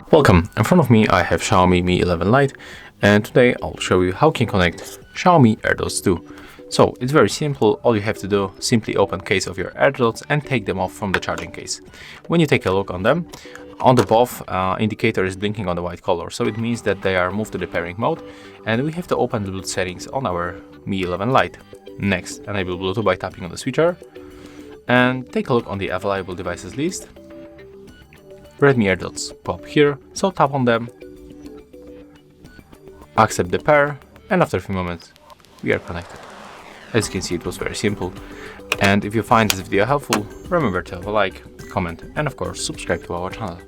Welcome, in front of me I have Xiaomi Mi 11 Lite, and today I'll show you how you can connect Xiaomi AirDots 2. So it's very simple. All you have to do, simply open case of your AirDots and take them off from the charging case. When you take a look on them, on the above indicator is blinking on the white color, so it means that they are moved to the pairing mode, and we have to open the Bluetooth settings on our Mi 11 Lite. Next, enable Bluetooth by tapping on the switcher, and take a look on the available devices list. Redmi AirDots pop here, so tap on them, accept the pair, and after a few moments we are connected. As you can see, it was very simple, and if you find this video helpful, remember to have a like, comment, and of course subscribe to our channel.